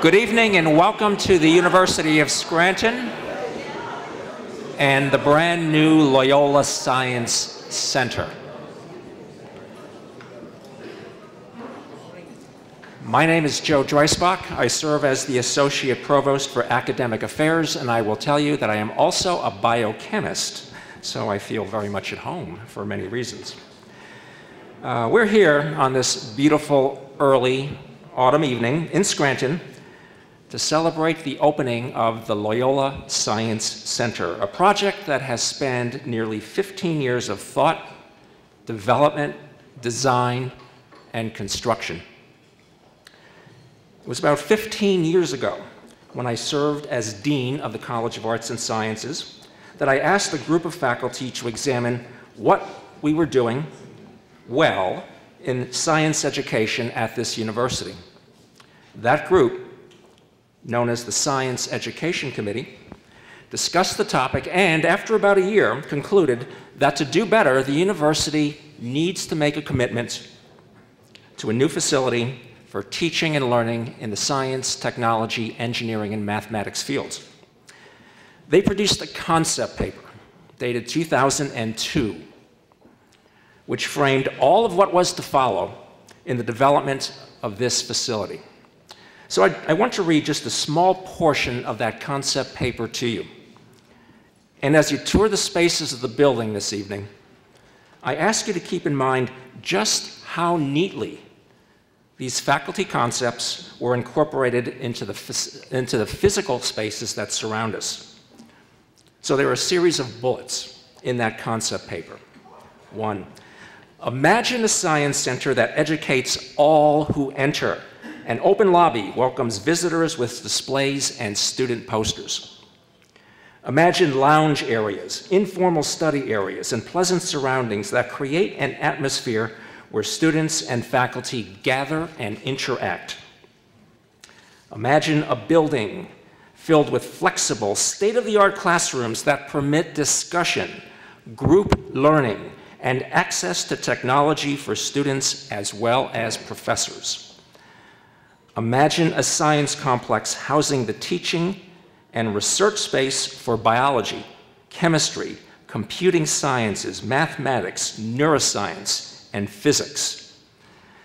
Good evening and welcome to the University of Scranton and the brand new Loyola Science Center. My name is Joe Dreisbach. I serve as the Associate Provost for Academic Affairs, and I will tell you that I am also a biochemist, so I feel very much at home for many reasons. We're here on this beautiful early autumn evening in Scranton to celebrate the opening of the Loyola Science Center, a project that has spanned nearly 15 years of thought, development, design, and construction. It was about 15 years ago when I served as Dean of the College of Arts and Sciences that I asked a group of faculty to examine what we were doing well in science education at this university. That group, known as the Science Education Committee, discussed the topic and, after about a year, concluded that to do better, the university needs to make a commitment to a new facility for teaching and learning in the science, technology, engineering, and mathematics fields. They produced a concept paper dated 2002, which framed all of what was to follow in the development of this facility. So I want to read just a small portion of that concept paper to you. And as you tour the spaces of the building this evening, I ask you to keep in mind just how neatly these faculty concepts were incorporated into the physical spaces that surround us. So there are a series of bullets in that concept paper. 1, imagine a science center that educates all who enter. An open lobby welcomes visitors with displays and student posters. Imagine lounge areas, informal study areas, and pleasant surroundings that create an atmosphere where students and faculty gather and interact. Imagine a building filled with flexible, state-of-the-art classrooms that permit discussion, group learning, and access to technology for students as well as professors. Imagine a science complex housing the teaching and research space for biology, chemistry, computing sciences, mathematics, neuroscience, and physics.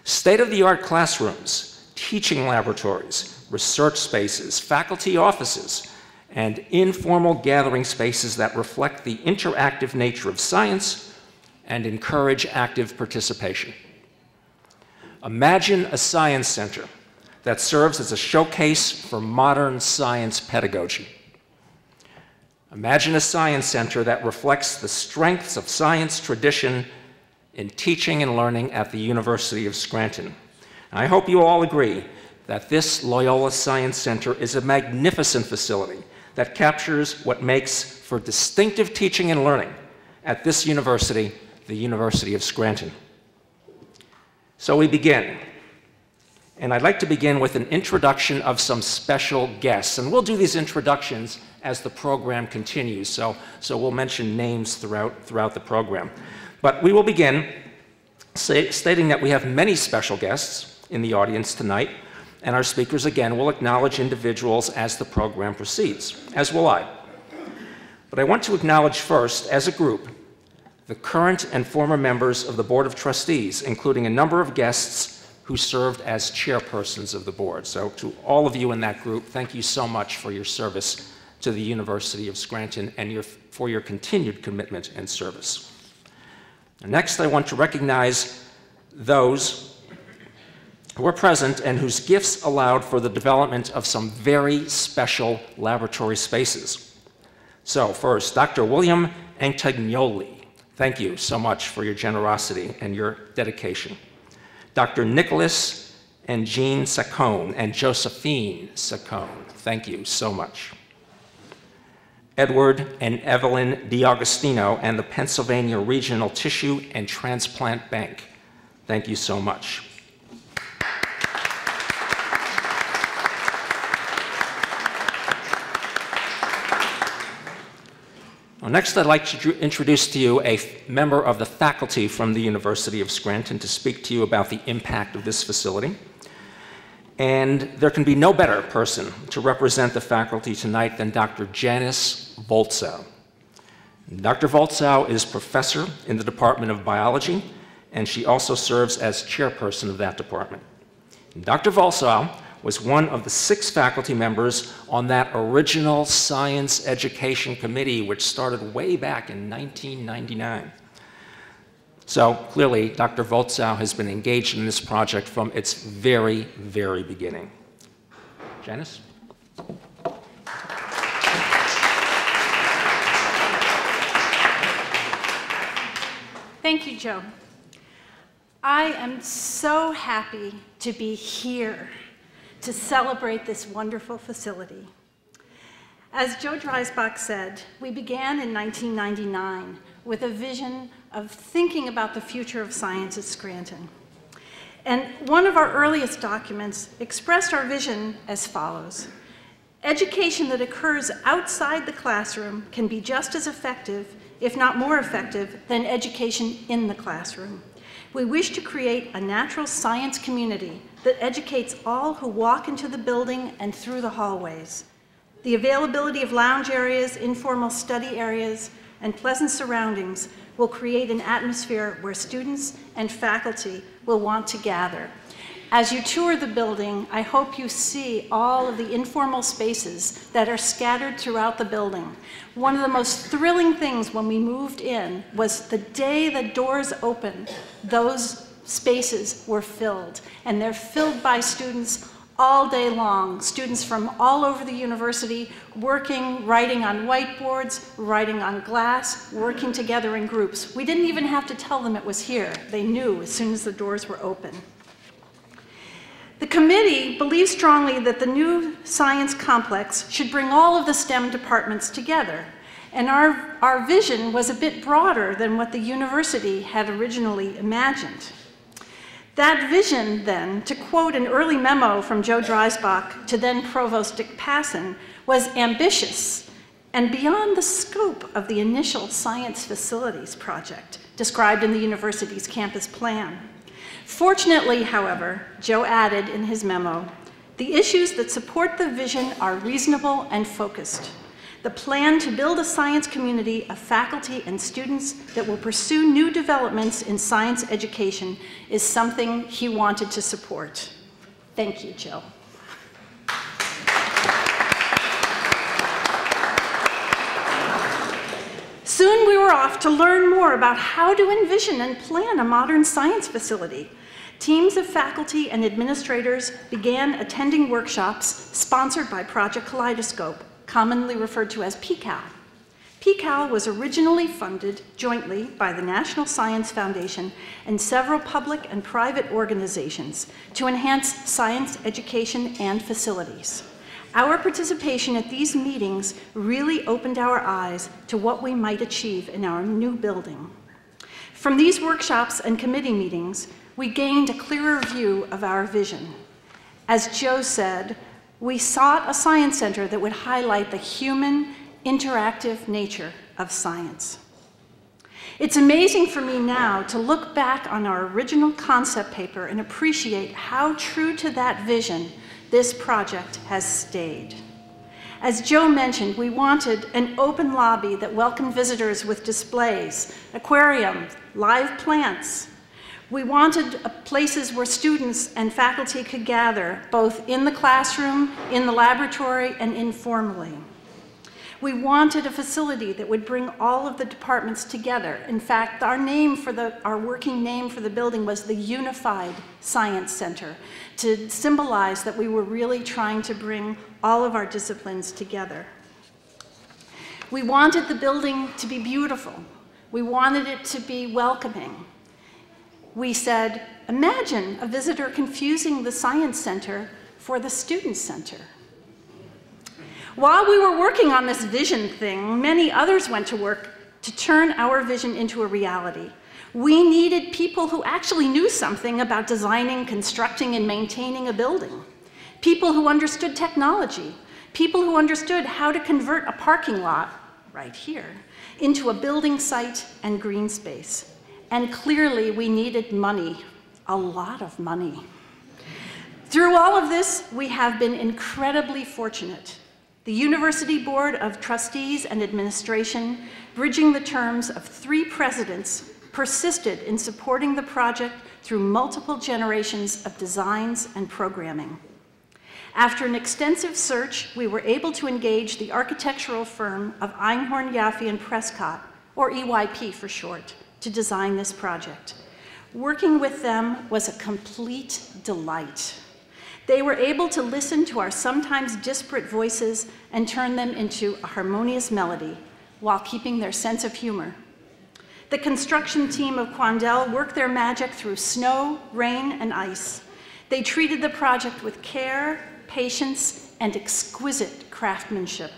State-of-the-art classrooms, teaching laboratories, research spaces, faculty offices, and informal gathering spaces that reflect the interactive nature of science and encourage active participation. Imagine a science center that serves as a showcase for modern science pedagogy. Imagine a science center that reflects the strengths of science tradition in teaching and learning at the University of Scranton. And I hope you all agree that this Loyola Science Center is a magnificent facility that captures what makes for distinctive teaching and learning at this university, the University of Scranton. So we begin. And I'd like to begin with an introduction of some special guests. And we'll do these introductions as the program continues, so we'll mention names throughout the program. But we will begin stating that we have many special guests in the audience tonight, and our speakers, again, will acknowledge individuals as the program proceeds, as will I. But I want to acknowledge first, as a group, the current and former members of the Board of Trustees, including a number of guests who served as chairpersons of the board. So to all of you in that group, thank you so much for your service to the University of Scranton and for your continued commitment and service. Next, I want to recognize those who were present and whose gifts allowed for the development of some very special laboratory spaces. So first, Dr. William Antagnoli. Thank you so much for your generosity and your dedication. Dr. Nicholas and Jean Saccone and Josephine Saccone, thank you so much. Edward and Evelyn D'Agostino and the Pennsylvania Regional Tissue and Transplant Bank, thank you so much. Well, next, I'd like to introduce to you a member of the faculty from the University of Scranton to speak to you about the impact of this facility. And there can be no better person to represent the faculty tonight than Dr. Janice Voltzow. Dr. Voltzow is professor in the Department of Biology, and she also serves as chairperson of that department. Dr. Voltzow was one of the 6 faculty members on that original Science Education Committee, which started way back in 1999. So clearly, Dr. Voltzow has been engaged in this project from its very, very beginning. Janice? Thank you, Joe. I am so happy to be here to celebrate this wonderful facility. As Joe Dreisbach said, we began in 1999 with a vision of thinking about the future of science at Scranton. And one of our earliest documents expressed our vision as follows: education that occurs outside the classroom can be just as effective, if not more effective, than education in the classroom. We wish to create a natural science community that educates all who walk into the building and through the hallways. The availability of lounge areas, informal study areas, and pleasant surroundings will create an atmosphere where students and faculty will want to gather. As you tour the building, I hope you see all of the informal spaces that are scattered throughout the building. One of the most thrilling things when we moved in was the day the doors opened, those spaces were filled, and they're filled by students all day long, students from all over the university working, writing on whiteboards, writing on glass, working together in groups. We didn't even have to tell them it was here. They knew as soon as the doors were open. The committee believes strongly that the new science complex should bring all of the STEM departments together. And our vision was a bit broader than what the university had originally imagined. That vision, then, to quote an early memo from Joe Dreisbach to then Provost Dick Passon, was ambitious and beyond the scope of the initial science facilities project described in the university's campus plan. Fortunately, however, Joe added in his memo, the issues that support the vision are reasonable and focused. The plan to build a science community of faculty and students that will pursue new developments in science education is something he wanted to support. Thank you, Joe. Soon we were off to learn more about how to envision and plan a modern science facility. Teams of faculty and administrators began attending workshops sponsored by Project Kaleidoscope, commonly referred to as PCAL. PCAL was originally funded jointly by the National Science Foundation and several public and private organizations to enhance science education and facilities. Our participation at these meetings really opened our eyes to what we might achieve in our new building. From these workshops and committee meetings, we gained a clearer view of our vision. As Joe said, we sought a science center that would highlight the human, interactive nature of science. It's amazing for me now to look back on our original concept paper and appreciate how true to that vision this project has stayed. As Joe mentioned, we wanted an open lobby that welcomed visitors with displays, aquarium, live plants. We wanted places where students and faculty could gather, both in the classroom, in the laboratory, and informally. We wanted a facility that would bring all of the departments together. In fact, our working name for the building was the Unified Science Center, to symbolize that we were really trying to bring all of our disciplines together. We wanted the building to be beautiful. We wanted it to be welcoming. We said, imagine a visitor confusing the Science Center for the Student Center. While we were working on this vision thing, many others went to work to turn our vision into a reality. We needed people who actually knew something about designing, constructing, and maintaining a building. People who understood technology. People who understood how to convert a parking lot, right here, into a building site and green space. And clearly, we needed money, a lot of money. Through all of this, we have been incredibly fortunate. The University Board of Trustees and Administration, bridging the terms of 3 presidents, persisted in supporting the project through multiple generations of designs and programming. After an extensive search, we were able to engage the architectural firm of Einhorn, Yaffe and Prescott, or EYP for short, to design this project. Working with them was a complete delight. They were able to listen to our sometimes disparate voices and turn them into a harmonious melody while keeping their sense of humor. The construction team of Quandel worked their magic through snow, rain, and ice. They treated the project with care, patience, and exquisite craftsmanship.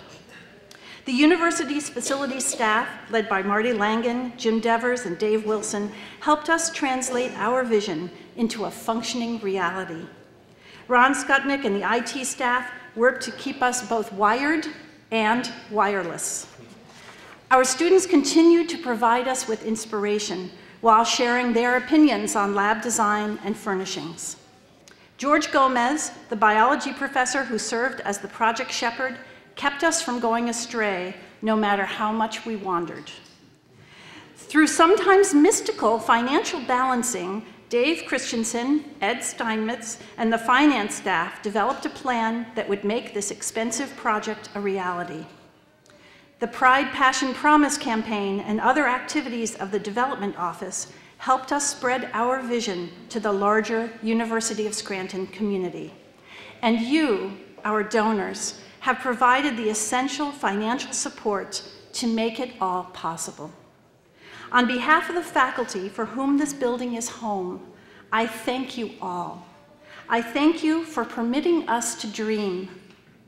The university's facilities staff, led by Marty Langen, Jim Devers, and Dave Wilson, helped us translate our vision into a functioning reality. Ron Skutnick and the IT staff worked to keep us both wired and wireless. Our students continued to provide us with inspiration while sharing their opinions on lab design and furnishings. George Gomez, the biology professor who served as the project shepherd, kept us from going astray no matter how much we wandered. Through sometimes mystical financial balancing, Dave Christensen, Ed Steinmetz, and the finance staff developed a plan that would make this expensive project a reality. The Pride, Passion, Promise campaign and other activities of the development office helped us spread our vision to the larger University of Scranton community. And you, our donors, have provided the essential financial support to make it all possible. On behalf of the faculty for whom this building is home, I thank you all. I thank you for permitting us to dream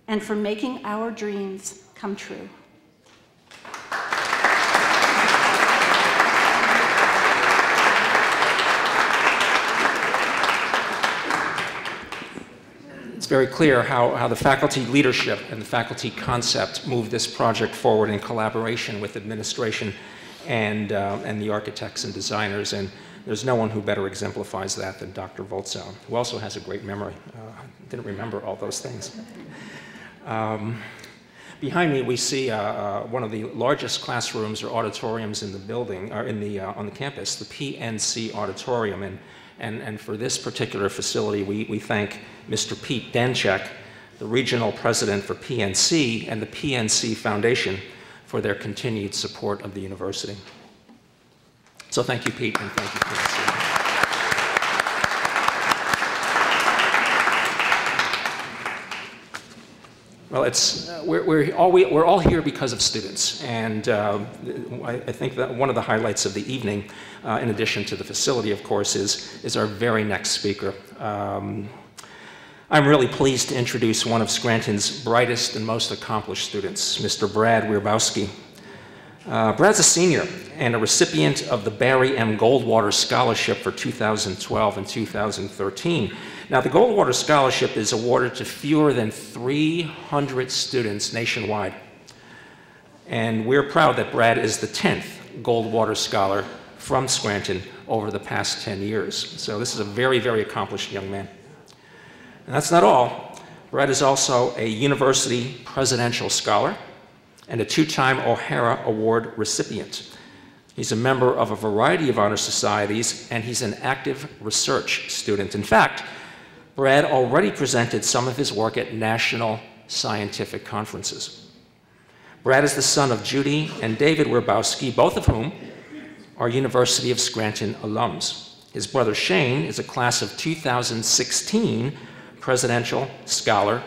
and for making our dreams come true. It's very clear how the faculty leadership and the faculty concept moved this project forward in collaboration with administration and the architects and designers, and there's no one who better exemplifies that than Dr. Volzow, who also has a great memory. Didn't remember all those things. Behind me, we see one of the largest classrooms or auditoriums in the building, or on the campus, the PNC Auditorium, and for this particular facility, we thank Mr. Pete Danchek, the regional president for PNC, and the PNC Foundation for their continued support of the university. So thank you, Pete, and thank you, PNC. Well, we're all here because of students, and I think that one of the highlights of the evening, in addition to the facility, of course, is our very next speaker. I'm really pleased to introduce one of Scranton's brightest and most accomplished students, Mr. Brad Wierbowski. Brad's a senior and a recipient of the Barry M. Goldwater Scholarship for 2012 and 2013. Now, the Goldwater Scholarship is awarded to fewer than 300 students nationwide. And we're proud that Brad is the 10th Goldwater Scholar from Scranton over the past 10 years. So this is a very, very accomplished young man. And that's not all. Brad is also a University Presidential Scholar and a 2-time O'Hara Award recipient. He's a member of a variety of honor societies, and he's an active research student. In fact, Brad already presented some of his work at national scientific conferences. Brad is the son of Judy and David Wierbowski, both of whom are University of Scranton alums. His brother Shane is a class of 2016 Presidential Scholar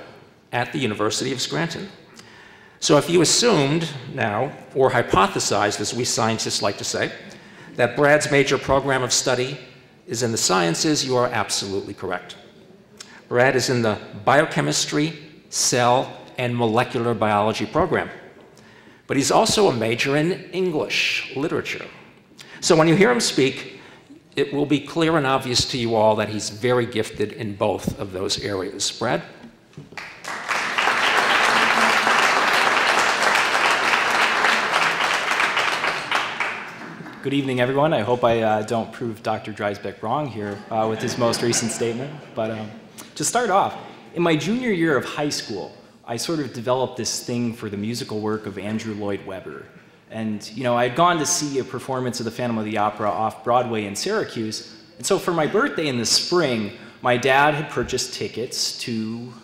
at the University of Scranton. So if you assumed now, or hypothesized, as we scientists like to say, that Brad's major program of study is in the sciences, you are absolutely correct. Brad is in the biochemistry, cell, and molecular biology program. But he's also a major in English literature. So when you hear him speak, it will be clear and obvious to you all that he's very gifted in both of those areas. Brad? Good evening, everyone. I hope I don't prove Dr. Dreisbeck wrong here with his most recent statement. But To start off, in my junior year of high school, I sort of developed this thing for the musical work of Andrew Lloyd Webber. And, I had gone to see a performance of the Phantom of the Opera off Broadway in Syracuse. And so for my birthday in the spring, my dad had purchased tickets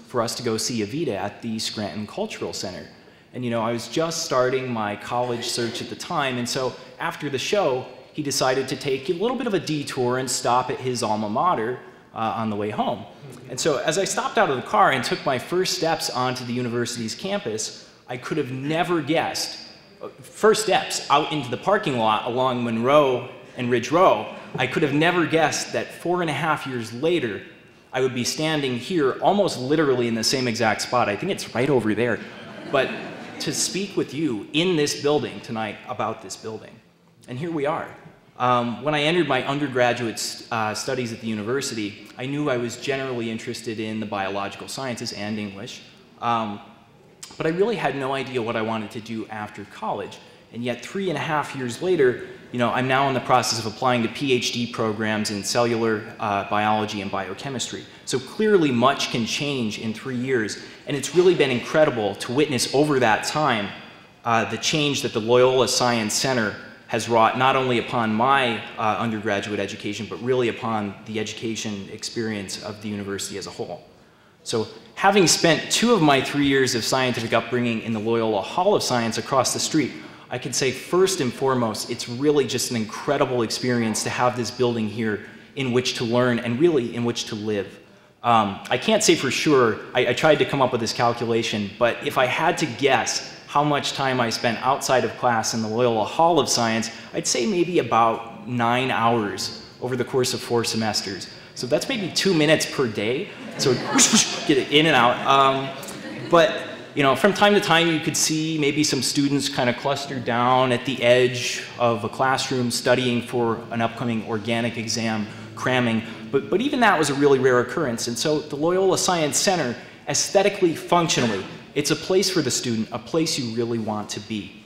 for us to go see Evita at the Scranton Cultural Center. And, I was just starting my college search at the time. And so after the show, he decided to take a little bit of a detour and stop at his alma mater on the way home. And so as I stopped out of the car and took my first steps onto the university's campus, I could have never guessed, first steps out into the parking lot along Monroe and Ridge Row, I could have never guessed that 4.5 years later, I would be standing here almost literally in the same exact spot. I think it's right over there. But to speak with you in this building tonight about this building. And here we are. When I entered my undergraduate studies at the university, I knew I was generally interested in the biological sciences and English. But I really had no idea what I wanted to do after college. And yet 3.5 years later, I'm now in the process of applying to PhD programs in cellular biology and biochemistry. So clearly much can change in 3 years. And it's really been incredible to witness over that time the change that the Loyola Science Center has wrought not only upon my undergraduate education, but really upon the education experience of the university as a whole. So having spent 2 of my 3 years of scientific upbringing in the Loyola Hall of Science across the street, I can say first and foremost, it's really just an incredible experience to have this building here in which to learn and really in which to live. I can't say for sure, I tried to come up with this calculation, but if I had to guess how much time I spent outside of class in the Loyola Hall of Science, I'd say maybe about 9 hours over the course of 4 semesters. So that's maybe 2 minutes per day. So get it in and out. But from time to time, you could see maybe some students kind of clustered down at the edge of a classroom studying for an upcoming organic exam, cramming. But even that was a really rare occurrence. And so the Loyola Science Center, aesthetically, functionally, it's a place for the student, a place you really want to be.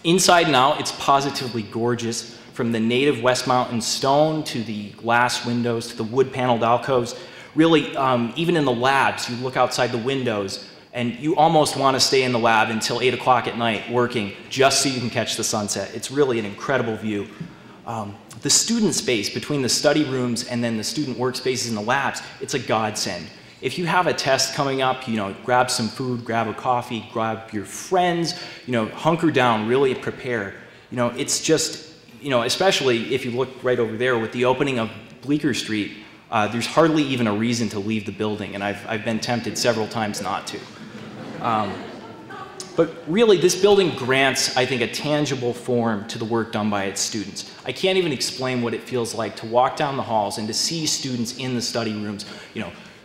Inside and out, it's positively gorgeous, from the native West Mountain stone to the glass windows to the wood-paneled alcoves. Really, even in the labs, you look outside the windows, and you almost want to stay in the lab until 8 o'clock at night working just so you can catch the sunset. It's really an incredible view. The student space between the study rooms and then the student workspaces in the labs, it's a godsend. If you have a test coming up, grab some food, grab a coffee, grab your friends, hunker down, really prepare. It's just, especially if you look right over there with the opening of Bleecker Street, there's hardly even a reason to leave the building, and I've been tempted several times not to. But really, this building grants, I think, a tangible form to the work done by its students. I can't even explain what it feels like to walk down the halls and to see students in the study rooms,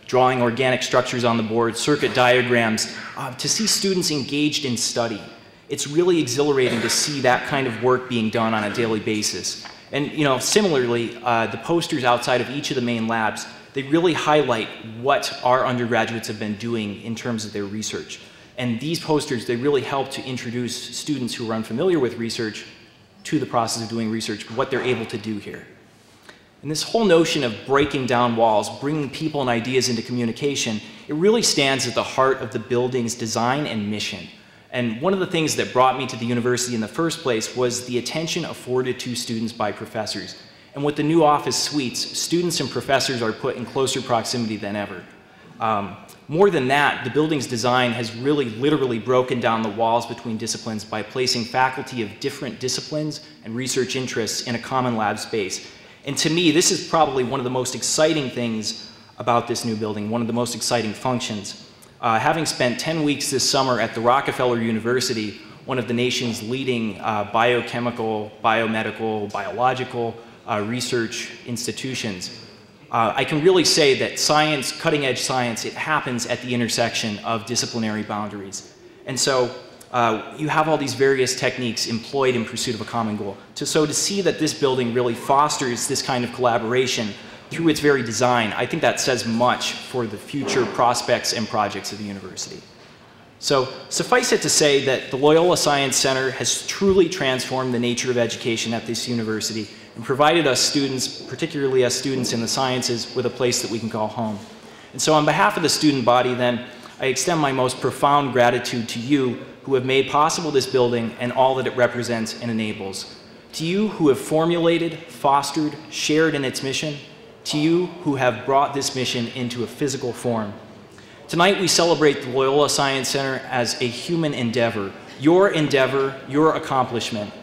drawing organic structures on the board, circuit diagrams, to see students engaged in study. It's really exhilarating to see that kind of work being done on a daily basis. And similarly, the posters outside of each of the main labs, they really highlight what our undergraduates have been doing in terms of their research. And these posters, they really help to introduce students who are unfamiliar with research to the process of doing research, what they're able to do here. And this whole notion of breaking down walls, bringing people and ideas into communication, it really stands at the heart of the building's design and mission. And one of the things that brought me to the university in the first place was the attention afforded to students by professors. And with the new office suites, students and professors are put in closer proximity than ever. More than that, the building's design has really literally broken down the walls between disciplines by placing faculty of different disciplines and research interests in a common lab space. And to me, this is probably one of the most exciting things about this new building, one of the most exciting functions. Having spent 10 weeks this summer at the Rockefeller University, one of the nation's leading biochemical, biomedical, biological research institutions, I can really say that science, cutting-edge science, it happens at the intersection of disciplinary boundaries. And so you have all these various techniques employed in pursuit of a common goal. So to see that this building really fosters this kind of collaboration through its very design, I think that says much for the future prospects and projects of the university. So suffice it to say that the Loyola Science Center has truly transformed the nature of education at this university and provided us students, particularly us students in the sciences, with a place that we can call home. And so on behalf of the student body then, I extend my most profound gratitude to you who have made possible this building and all that it represents and enables. To you who have formulated, fostered, shared in its mission, to you who have brought this mission into a physical form. Tonight we celebrate the Loyola Science Center as a human endeavor, your accomplishment.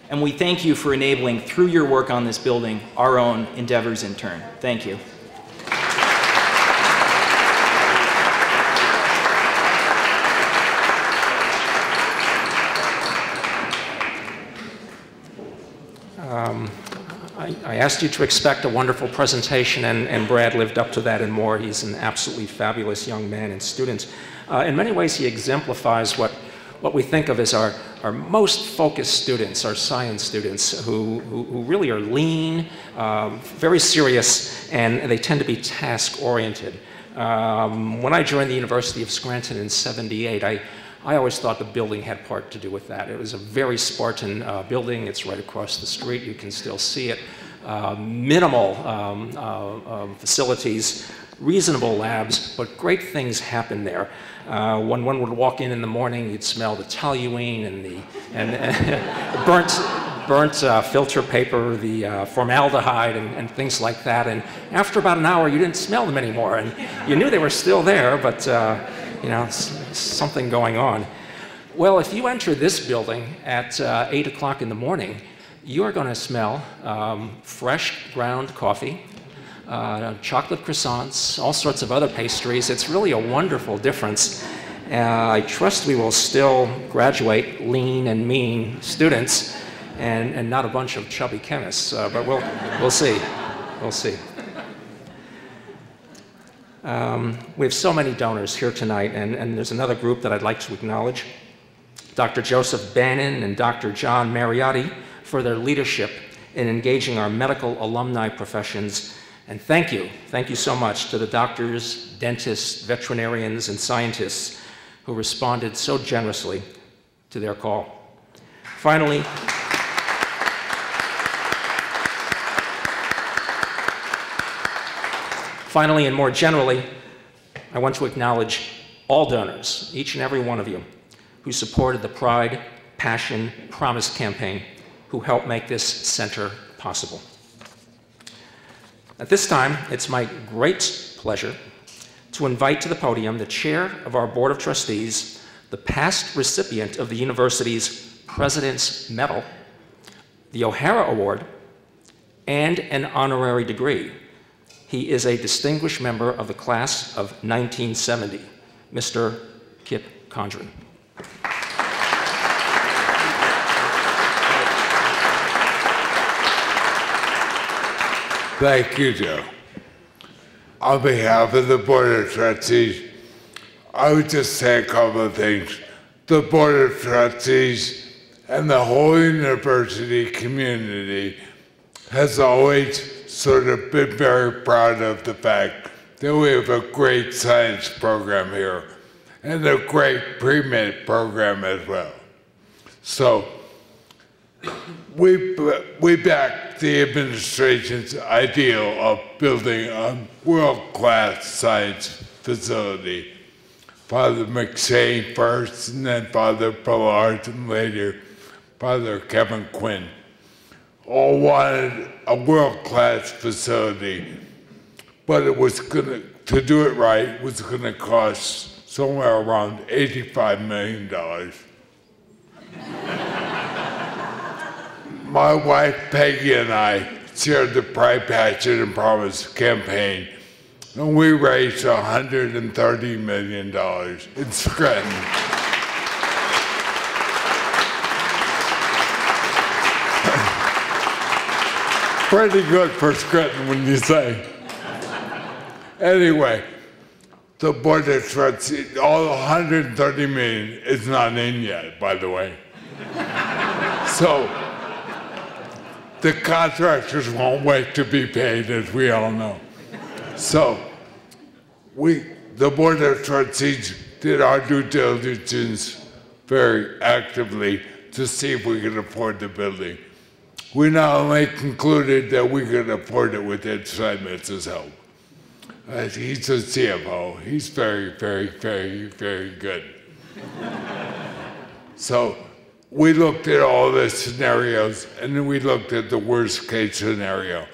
And we thank you for enabling, through your work on this building, our own endeavors in turn. Thank you. I asked you to expect a wonderful presentation, and Brad lived up to that and more. He's an absolutely fabulous young man and student. In many ways, he exemplifies what we think of as our most focused students, our science students, who really are lean, very serious, and they tend to be task-oriented. When I joined the University of Scranton in '78, I always thought the building had part to do with that. It was a very Spartan building. It's right across the street. You can still see it. Minimal facilities, reasonable labs, but great things happen there. When one would walk in the morning, you'd smell the toluene and the burnt filter paper, the formaldehyde, and things like that. And after about an hour, you didn't smell them anymore. And you knew they were still there, but you know, something going on. Well, if you enter this building at 8 o'clock in the morning, you're going to smell fresh ground coffee, chocolate croissants, all sorts of other pastries. It's really a wonderful difference. I trust we will still graduate lean and mean students and not a bunch of chubby chemists, but we'll see. We'll see. We have so many donors here tonight, and there's another group that I'd like to acknowledge. Dr. Joseph Bannon and Dr. John Mariotti for their leadership in engaging our medical alumni professions. And thank you so much to the doctors, dentists, veterinarians, and scientists who responded so generously to their call. Finally, and more generally, I want to acknowledge all donors, each and every one of you, who supported the Pride, Passion, Promise campaign, who helped make this center possible. At this time, it's my great pleasure to invite to the podium the chair of our Board of Trustees, the past recipient of the university's President's Medal, the O'Hara Award, and an honorary degree. He is a distinguished member of the class of 1970, Mr. Kip Condren. Thank you, Joe. On behalf of the Board of Trustees, I would just say a couple of things. The Board of Trustees and the whole university community has always sort of been very proud of the fact that we have a great science program here and a great pre-med program as well. So we back the administration's ideal of building a world-class science facility. Father McShane first, and then Father Pollard, and later Father Kevin Quinn. All wanted a world-class facility, but it was to do it right, was gonna cost somewhere around $85 million. My wife Peggy and I shared the Pride, Passion, and Promise campaign, and we raised $130 million in Scranton. Pretty good for Scranton, when you say. Anyway, the Board of Trustees, all $130 million is not in yet, by the way. So, the contractors won't wait to be paid, as we all know. So, the Board of Trustees did our due diligence very actively to see if we could afford the building. We not only concluded that we could afford it with Ed Steinmetz's help, He's a CFO. He's very, very, very, very good. So we looked at all the scenarios, and then we looked at the worst case scenario.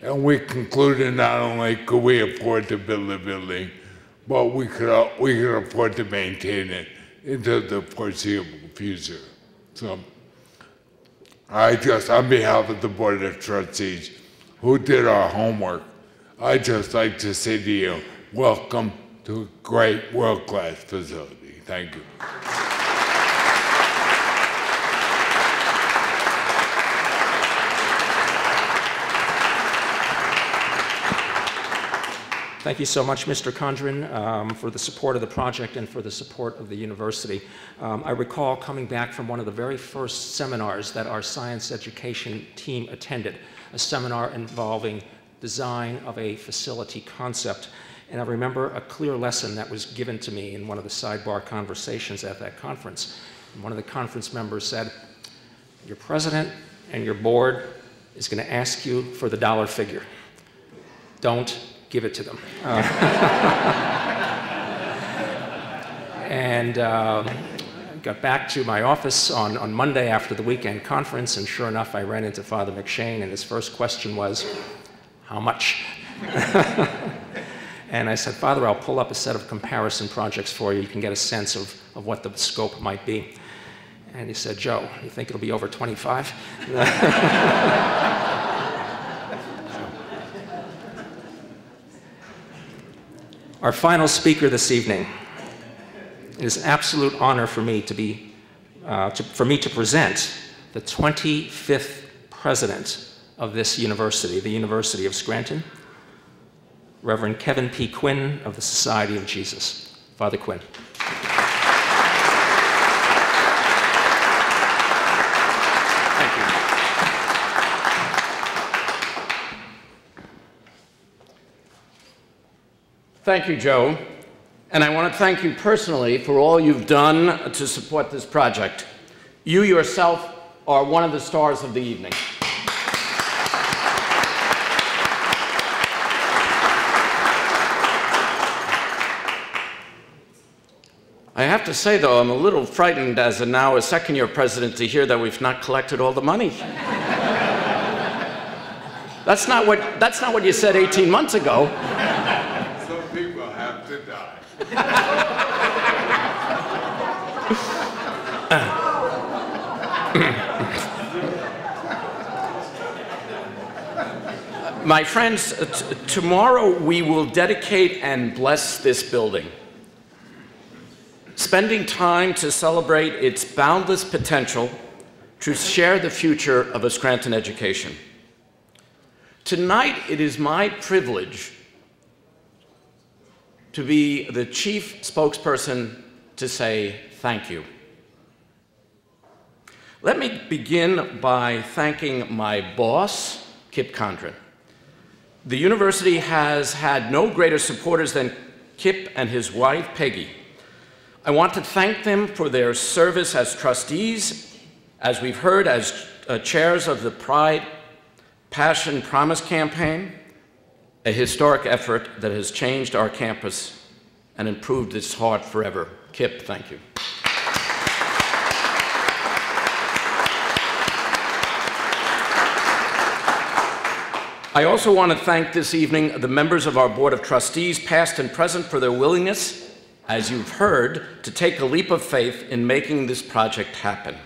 And we concluded not only could we afford to build the building, but we could afford to maintain it into the foreseeable future. So I just, on behalf of the Board of Trustees, who did our homework, I'd just like to say to you, welcome to a great world-class facility. Thank you. Thank you so much, Mr. Condren, for the support of the project and for the support of the university. I recall coming back from one of the very first seminars that our science education team attended, a seminar involving design of a facility concept. And I remember a clear lesson that was given to me in one of the sidebar conversations at that conference. And one of the conference members said, your president and your board is going to ask you for the dollar figure. Don't give it to them. And got back to my office on Monday after the weekend conference, and sure enough, I ran into Father McShane, and his first question was, how much? And I said, Father, I'll pull up a set of comparison projects for you. You can get a sense of what the scope might be. And he said, Joe, you think it'll be over 25? Our final speaker this evening, it is an absolute honor for me to present the 25th president of this university, the University of Scranton, Reverend Kevin P. Quinn of the Society of Jesus. Father Quinn. Thank you. Thank you, Joe. And I want to thank you personally for all you've done to support this project. You yourself are one of the stars of the evening. I have to say, though, I'm a little frightened as now a second-year president to hear that we've not collected all the money. That's not what you said 18 months ago. Some people have to die. My friends, tomorrow we will dedicate and bless this building, spending time to celebrate its boundless potential to share the future of a Scranton education. Tonight, it is my privilege to be the chief spokesperson to say thank you. Let me begin by thanking my boss, Kip Condren. The university has had no greater supporters than Kip and his wife, Peggy. I want to thank them for their service as trustees, as we've heard, as chairs of the Pride, Passion, Promise campaign, a historic effort that has changed our campus and improved its heart forever. Kip, thank you. I also want to thank this evening the members of our Board of Trustees, past and present, for their willingness, as you've heard, to take a leap of faith in making this project happen.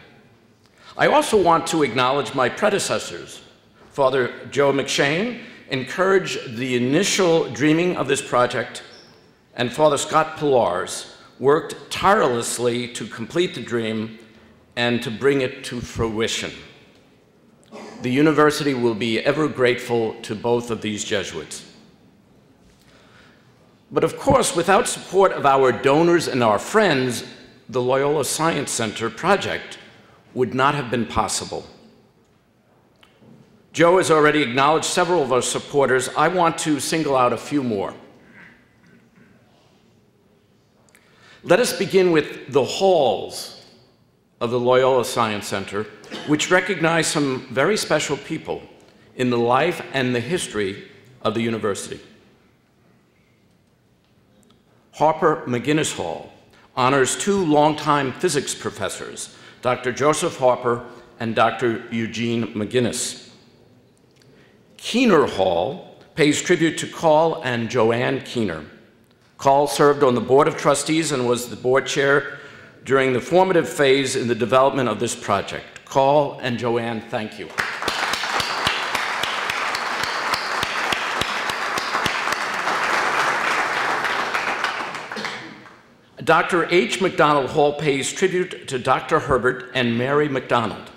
I also want to acknowledge my predecessors. Father Joe McShane encouraged the initial dreaming of this project, and Father Scott Pillars worked tirelessly to complete the dream and to bring it to fruition. The university will be ever grateful to both of these Jesuits. But of course, without support of our donors and our friends, the Loyola Science Center project would not have been possible. Joe has already acknowledged several of our supporters. I want to single out a few more. Let us begin with the halls of the Loyola Science Center, which recognize some very special people in the life and the history of the university. Harper Mcginnis Hall honors two longtime physics professors, Dr. Joseph Harper and Dr. Eugene Mcginnis. Keener Hall pays tribute to Carl and Joanne Keener. Carl served on the Board of Trustees and was the board chair during the formative phase in the development of this project. Carl and Joanne, thank you. Dr. H. McDonald Hall pays tribute to Dr. Herbert and Mary McDonald.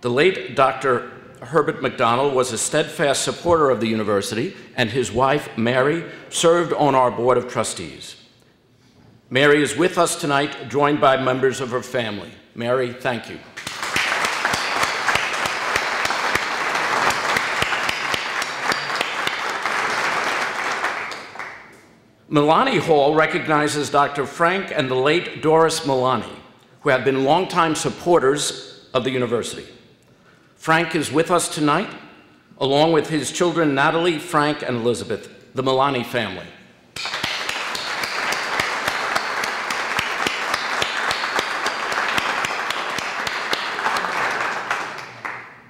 The late Dr. Herbert McDonald was a steadfast supporter of the university, and his wife, Mary, served on our Board of Trustees. Mary is with us tonight, joined by members of her family. Mary, thank you. Milani Hall recognizes Dr. Frank and the late Doris Milani, who have been longtime supporters of the university. Frank is with us tonight, along with his children Natalie, Frank, and Elizabeth, the Milani family.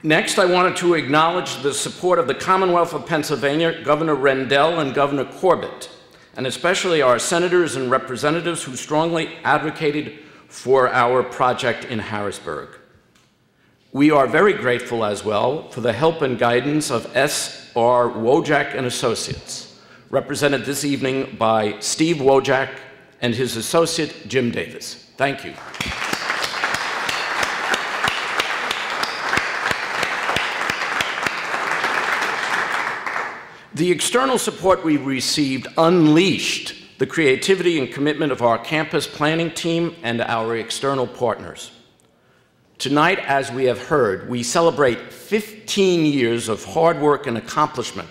Next, I wanted to acknowledge the support of the Commonwealth of Pennsylvania, Governor Rendell and Governor Corbett, and especially our senators and representatives who strongly advocated for our project in Harrisburg. We are very grateful as well for the help and guidance of S.R. Wojak and Associates, represented this evening by Steve Wojak and his associate, Jim Davis. Thank you. The external support we received unleashed the creativity and commitment of our campus planning team and our external partners. Tonight, as we have heard, we celebrate 15 years of hard work and accomplishment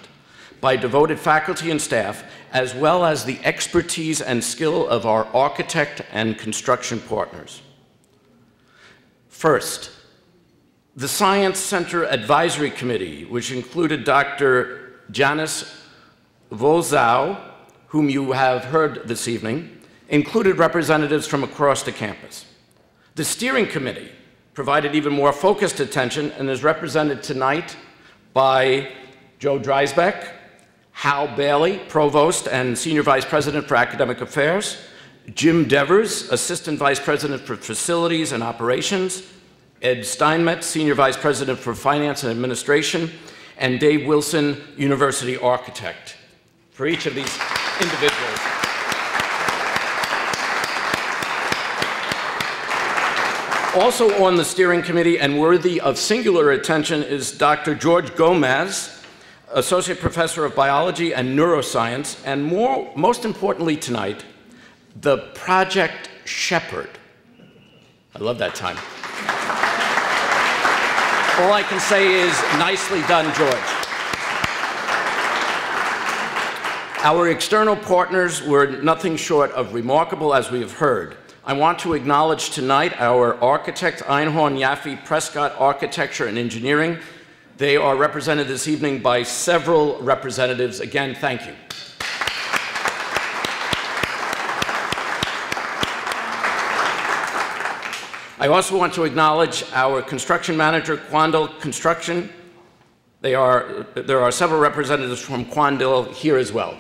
by devoted faculty and staff, as well as the expertise and skill of our architect and construction partners. First, the Science Center Advisory Committee, which included Dr. Mcginnis Vozau, whom you have heard this evening, included representatives from across the campus. The Steering Committee provided even more focused attention and is represented tonight by Joe Dreisbeck, Hal Bailey, Provost and Senior Vice President for Academic Affairs, Jim Devers, Assistant Vice President for Facilities and Operations, Ed Steinmetz, Senior Vice President for Finance and Administration, and Dave Wilson, University Architect. For each of these individuals, also on the steering committee and worthy of singular attention is Dr. George Gomez, Associate Professor of Biology and Neuroscience, and most importantly tonight, the project shepherd. I love that time. All I can say is nicely done, George. Our external partners were nothing short of remarkable, as we have heard. I want to acknowledge tonight our architect, Einhorn Yaffe Prescott Architecture and Engineering. They are represented this evening by several representatives. Again, thank you. I also want to acknowledge our construction manager, Quandel Construction. There are several representatives from Quandel here as well.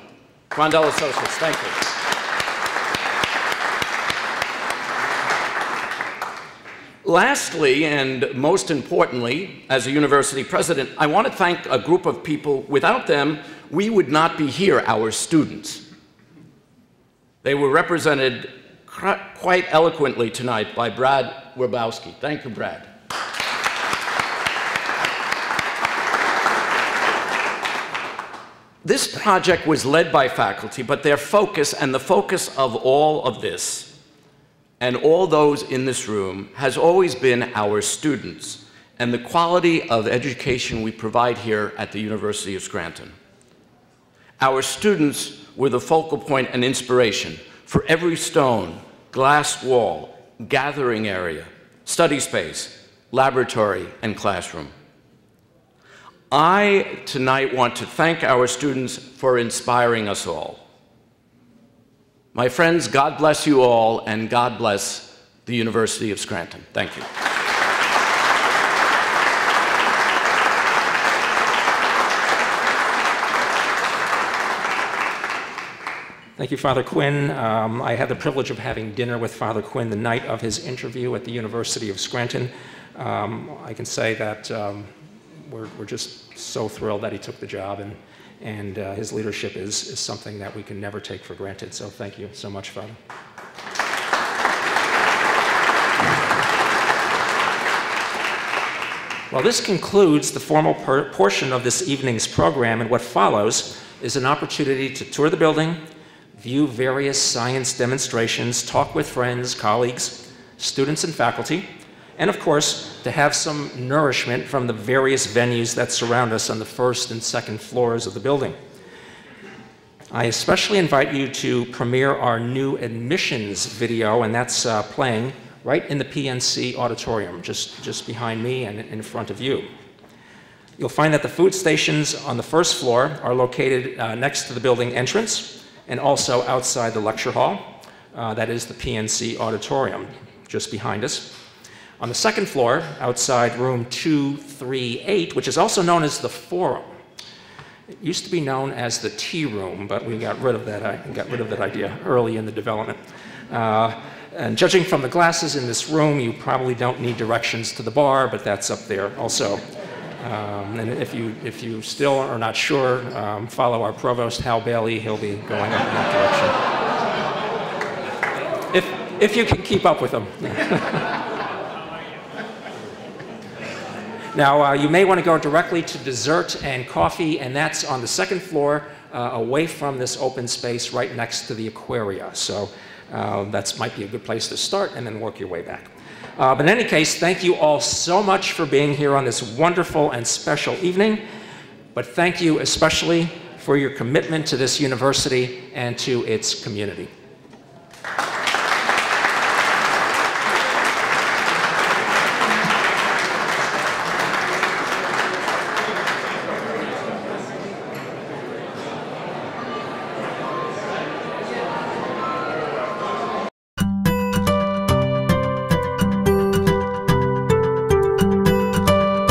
Quandel Associates, thank you. Lastly, and most importantly, as a university president, I want to thank a group of people. Without them, we would not be here, our students. They were represented quite eloquently tonight by Brad Werbowski. Thank you, Brad. This project was led by faculty, but their focus and the focus of all of this and all those in this room has always been our students and the quality of education we provide here at the University of Scranton. Our students were the focal point and inspiration for every stone, glass wall, gathering area, study space, laboratory, and classroom. I tonight want to thank our students for inspiring us all. My friends, God bless you all, and God bless the University of Scranton. Thank you. Thank you, Father Quinn. I had the privilege of having dinner with Father Quinn the night of his interview at the University of Scranton. I can say that we're just so thrilled that he took the job, and his leadership is something that we can never take for granted. So thank you so much, Father. Well, this concludes the formal portion of this evening's program, and what follows is an opportunity to tour the building, view various science demonstrations, talk with friends, colleagues, students, and faculty, and of course, to have some nourishment from the various venues that surround us on the first and second floors of the building. I especially invite you to premiere our new admissions video, and that's playing right in the PNC auditorium, just behind me and in front of you. You'll find that the food stations on the first floor are located next to the building entrance, and also outside the lecture hall. That is the PNC auditorium, just behind us. On the second floor, outside room 238, which is also known as the forum. It used to be known as the tea room, but we got rid of that idea early in the development. And judging from the glasses in this room, you probably don't need directions to the bar, but that's up there also. And if you still are not sure, follow our provost, Hal Bailey. He'll be going up in that direction. If you can keep up with him. Now, you may want to go directly to dessert and coffee, and that's on the second floor, away from this open space right next to the aquaria. So that might be a good place to start, and then work your way back. But in any case, thank you all so much for being here on this wonderful and special evening. But thank you especially for your commitment to this university and to its community.